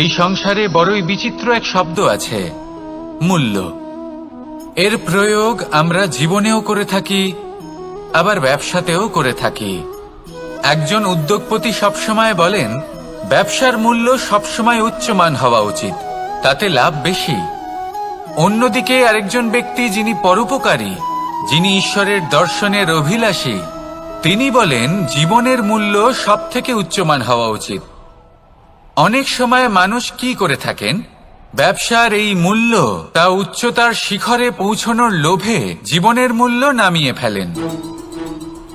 এই সংসারে বড়ই বিচিত্র এক শব্দ আছে, মূল্য। এর প্রয়োগ আমরা জীবনেও করে থাকি, আবার ব্যবসাতেও করে থাকি। একজন উদ্যোগপতি সবসময় বলেন, ব্যবসার মূল্য সবসময় উচ্চমান হওয়া উচিত, তাতে লাভ বেশি। অন্যদিকে আরেকজন ব্যক্তি যিনি পরোপকারী, যিনি ঈশ্বরের দর্শনের অভিলাষী, তিনি বলেন জীবনের মূল্য সব থেকে উচ্চমান হওয়া উচিত। অনেক সময় মানুষ কি করে থাকেন, ব্যবসার এই মূল্য তা উচ্চতার শিখরে পৌঁছানোর লোভে জীবনের মূল্য নামিয়ে ফেলেন,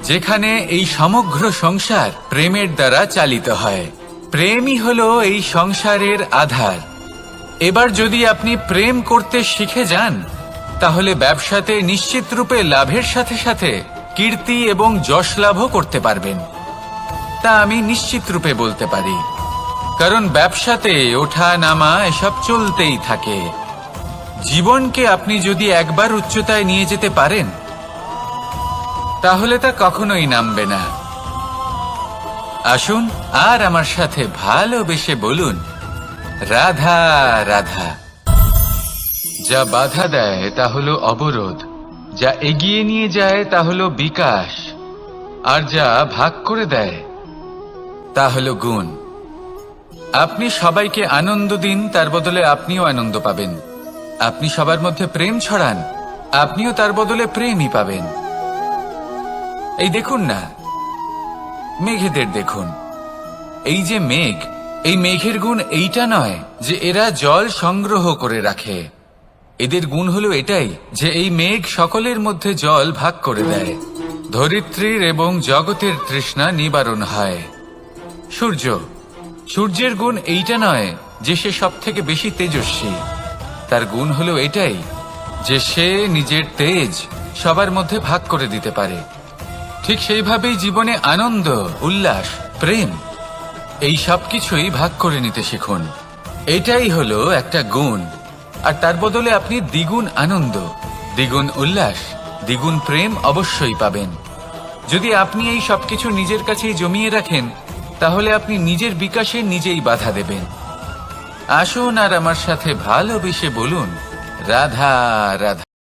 যেখানে এই সমগ্র সংসার প্রেমের দ্বারা চালিত হয়। প্রেমই হলো এই সংসারের আধার। এবার যদি আপনি প্রেম করতে শিখে যান, তাহলে ব্যবসাতে নিশ্চিত রূপে লাভের সাথে সাথে কীর্তি এবং যশ লাভও করতে পারবেন। তা আমি নিশ্চিত রূপে বলতে পারি, কারণ ব্যবসাতে ওঠা নামা এসব চলতেই থাকে। জীবনকে আপনি যদি একবার উচ্চতায় নিয়ে যেতে পারেন, তাহলে তা কখনোই নামবে না। আসুন আর আমার সাথে ভালোবেসে বলুন, রাধা রাধা। যা বাধা দেয় তা হলো অবরোধ, যা এগিয়ে নিয়ে যায় তা হলো বিকাশ, আর যা ভাগ করে দেয় তা হলো গুণ। আপনি সবাইকে আনন্দ দিন, তার বদলে আপনিও আনন্দ পাবেন। আপনি সবার মধ্যে প্রেম ছড়ান, আপনিও তার বদলে প্রেমই পাবেন। এই দেখুন না, মেঘেদের দেখুন। এই যে মেঘ, এই মেঘের গুণ এইটা নয় যে এরা জল সংগ্রহ করে রাখে। এদের গুণ হলো এটাই যে এই মেঘ সকলের মধ্যে জল ভাগ করে দেয়। ধরিত্রীর এবং জগতের তৃষ্ণা নিবারণ হয়। সূর্য, সূর্যের গুণ এইটা নয় যে সে সব থেকে বেশি তেজস্বী। তার গুণ হলো এটাই যে সে নিজের তেজ সবার মধ্যে ভাগ করে দিতে পারে। ঠিক সেইভাবেই জীবনে আনন্দ, উল্লাস, প্রেম এই সব কিছুই ভাগ করে নিতে শিখুন। এটাই হলো একটা গুণ, আর তার বদলে আপনি দ্বিগুণ আনন্দ, দ্বিগুণ উল্লাস, দ্বিগুণ প্রেম অবশ্যই পাবেন। যদি আপনি এই সবকিছু নিজের কাছেই জমিয়ে রাখেন, তাহলে আপনি নিজের বিকাশে নিজেই বাধা দেবেন। আসুন আর আমার সাথে ভালোবেসে বলুন, রাধা রাধা।